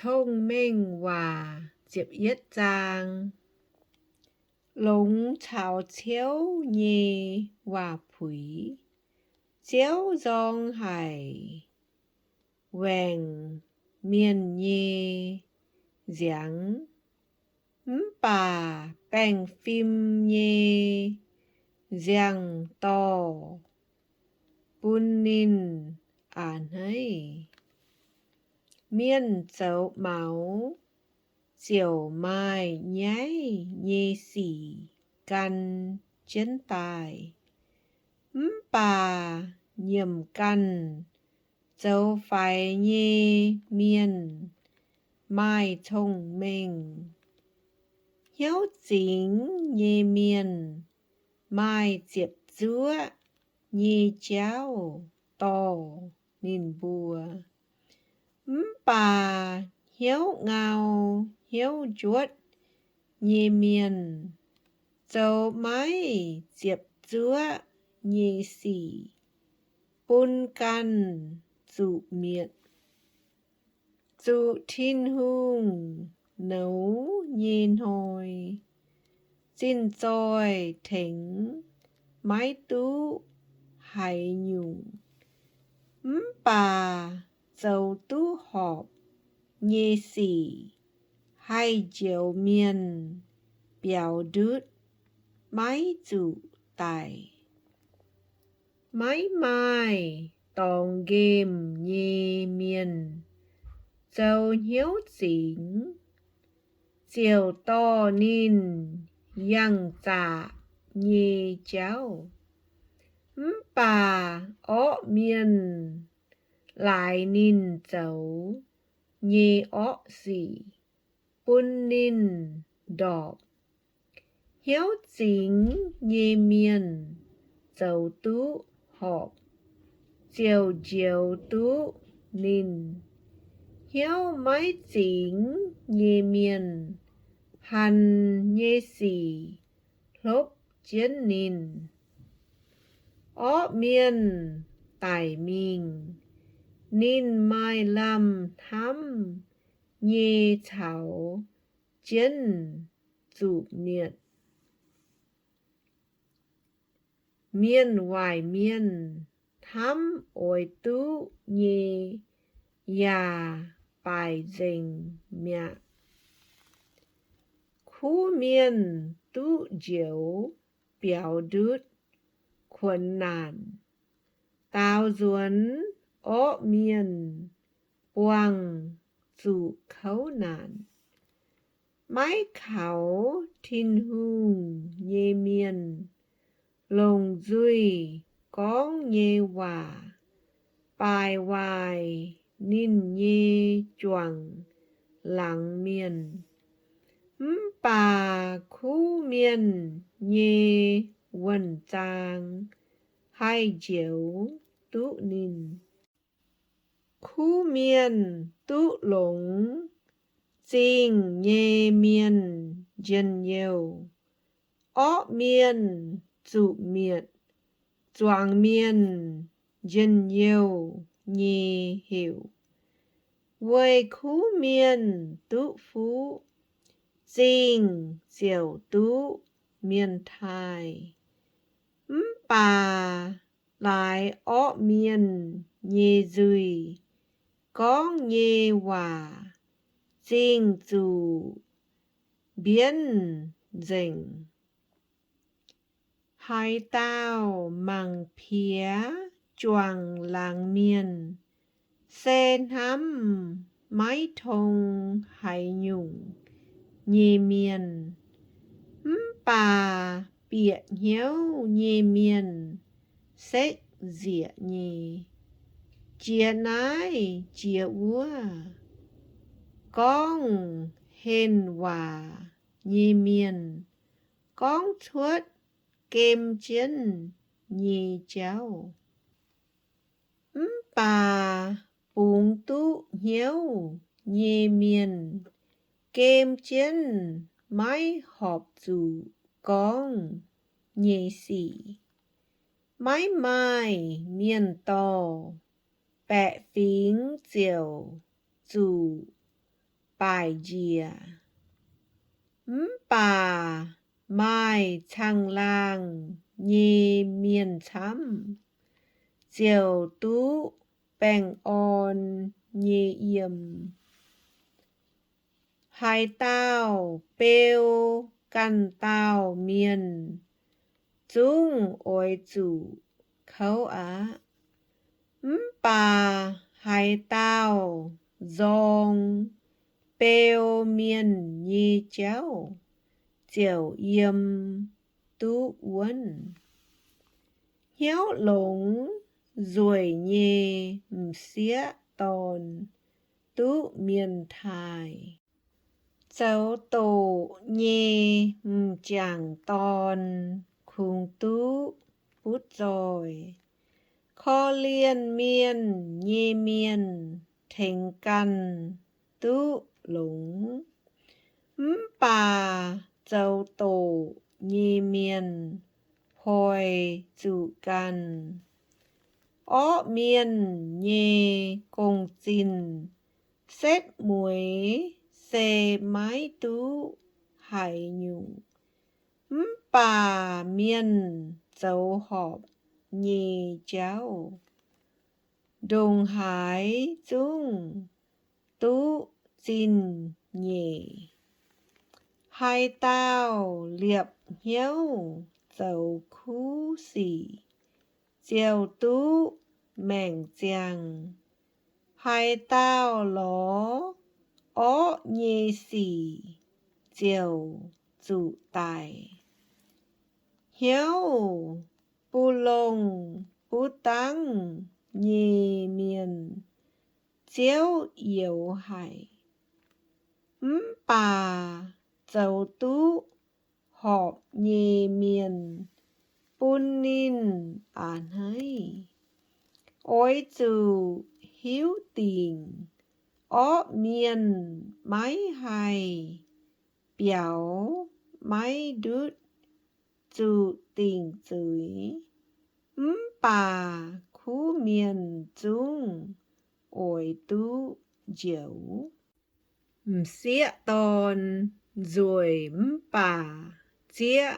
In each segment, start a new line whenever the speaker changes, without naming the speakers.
thông minh và dễ dàng. Lũng thảo chiếu nhì và phủy, chiếu dòng hải, vẹn miền nhì giảng. Bà bèn phim nhì giảng to, bún nín ấy. Miên dấu máu, chiều mai nháy nhì xỉ căn chân tài. Bà nhiệm căn, dấu phải nhì miên, mai thông minh. Hiếu chính nhì miên, mai diệp dúa, nhì cháu to nín bùa. Bà hiếu ngao hiếu chuốt nhì miền, dấu máy diệp dúa nhì xỉ, bún căn dụ miệng. Dụ thiên hung nấu nhìn hồi, xin rồi thỉnh mái tú hải nhung. Bà dấu tú họp nhì xỉ, hai diệu miền biểu đứt máy dụ tài. Mãi mai tòng game nhì miền, dấu hiếu chính, diệu to nín yang dạ nhì cháu. Bà ó miền lại nín dấu, nhì ó xỉ, bún nín đọc. Hiếu chính nhì miền, dấu tú họp, diệu diệu tú nín. Hiếu mái chính nhì miền, hàn nhì xỉ, lốp chiến nín. Ó miền tài mình, nín mai làm thăm, nhì thảo chiến dụ miệt. Miên hoài miên, thăm ôi tú nhì, ya bài dình mẹ. Khu miên tú diệu, biểu đứt, khuẩn nạn. Tào duẩn ó miên, quang dụ khấu nạn. Mái khảo thiên hung nhì miên, lồng duy con nhì hòa. Bài hoài nín nhì choàng lặng miên. Bà khu miên nhì quần trang, hai diệu tú nín. Khu miên tú lũng, chính nhì miên dân nhiều. Ó miên dụ miệt, doàng miên dân nhiều nhì hiểu. Với khu miên tú phú, chính diệu tú miên thai. Bà lại ó miên nhì duy, con nhì hòa, chính dụ biến dình. Hai tao mang phía choàng làng miên, sen hắm mái thông hải nhung nhì miên. Bà bịa hiếu nhì miên, sách dịa nhì. Chia nái chia úa, con hên hòa nhì miên. Con thuất kem chiến nhì cháu. Bà bùng tú hiếu nhì miên, kem chiến mái họp dụ con nhì xỉ. Mái mai miên to, bẹ phính diệu dụ bài dìa. Bà mai chăng lang nhì miền chăm. Diều tú bèng on nhì yếm. Hai tao bêu căn tao miền. Dung ôi chủ khâu á. Bà hai tao dòng bêu miền nhì chéo. Diều yếm tú uốn. Hiếu lũng rồi nhì xía tòn tú miền Thái. Cháu tổ nhì chẳng tòn khung tú bút rồi. Kho liên miên nhì miên thành căn tú lũng. Bà cháu tổ nhì miên hồi chủ căn. Ó miên nhì công xin. Xét muối xe mái tú hải nhung. Bà miên cháu họp nhì cháu. Đồng hải dung tú xin nhì. Hai tao liệp hiếu cháu khu xỉ. Diều tú mèng chàng. Hai tao ló ó nhì xỉ. Diều chủ tài. Hiếu bù lông bù tăng nhì miền. Chiếu yếu hải. Bà cháu tú họp nhì miền. Bùn nín án hay. Ôi chủ hiếu tình. Ó miền máy hay. Biểu máy đứt. Chủ tình dưới. Bà khu miền dung. Ôi tú dấu. Xía tòn rồi bà chia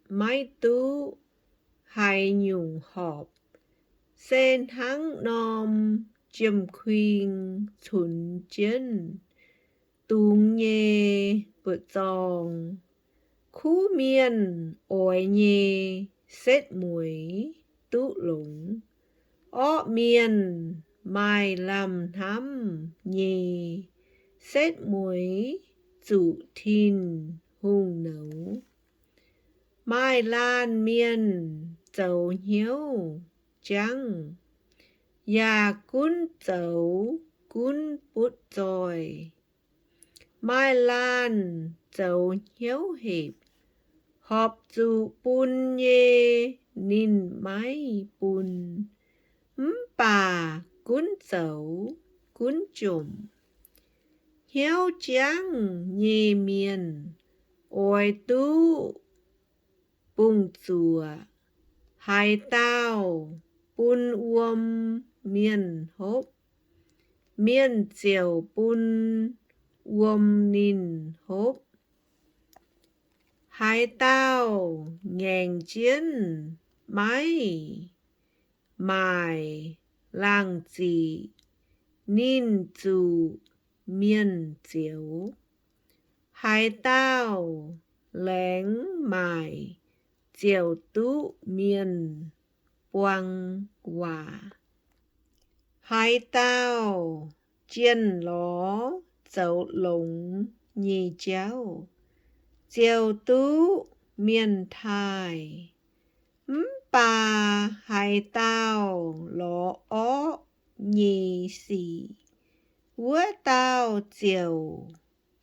máy tú hai nhung họp. Sen hăng nòm chìm khuyên thuần chân. Tung nhê bật dòng. Khu miền ôi nhê xét muối tú lũng. Ó miền mai làm thăm nhê. Xét muối chủ thìn hùng nấu. Mai lan miên cháu hiếu chăng. Nhà cún cháu cún bút rồi. Mai lan cháu hiếu hiệp. Họp chủ bùn nhê nín máy bùn. Bà cún cháu cún chùm. Hiếu chăng nhì miền. Ôi tú bùng chùa. Hai tao bùn uôm miền hốp. Miền chiều bùn uôm nín hốp. Hai tao ngành chiến máy. Mài làng chỉ nín chủ miền chiếu. Hai tao lén mài chiều tú miền quang hòa. Hai tao chiên ló cháu lũng nhì cháu. Chiều tú miền Thái. Bà hai tao ló ó nhì xỉ. Vua tao chiều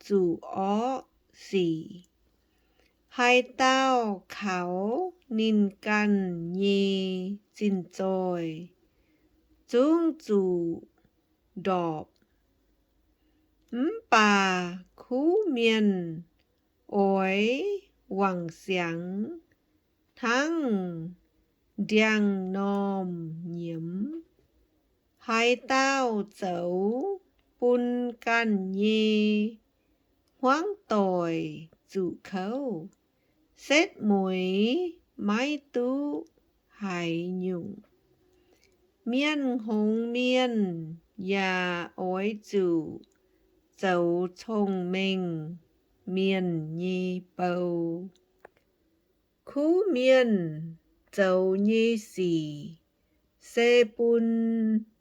chủ ó xỉ. Hai tao kháo nín căn nhì xin rồi. Dung chủ đọp. Bà khu miền ôi hoàng sáng. Thăng điang nòm nhiễm. Hai tao cháu bùn căn nhì hoang tỏi dụ khâu, xét muối mái tú hải nhung. Miên hồng miên ya ối chủ, dấu thông minh miên nhi bầu. Khu miên dấu nhi xì, xê bún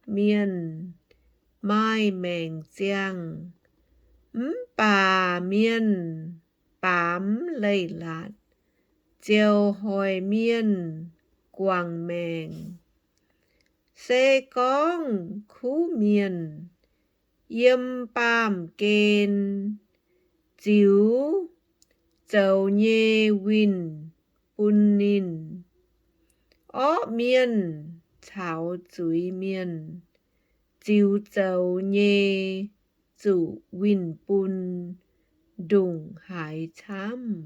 miên mai mèng giang. Bà miên bám lây lạt, chiều hồi miên quảng mèng. Xê con khu miên yếm bám kên, chiếu dấu nhê win bún nín. Ó miên cháo chuối miên, chiếu dấu nhê dụ win bún đùng hải chám.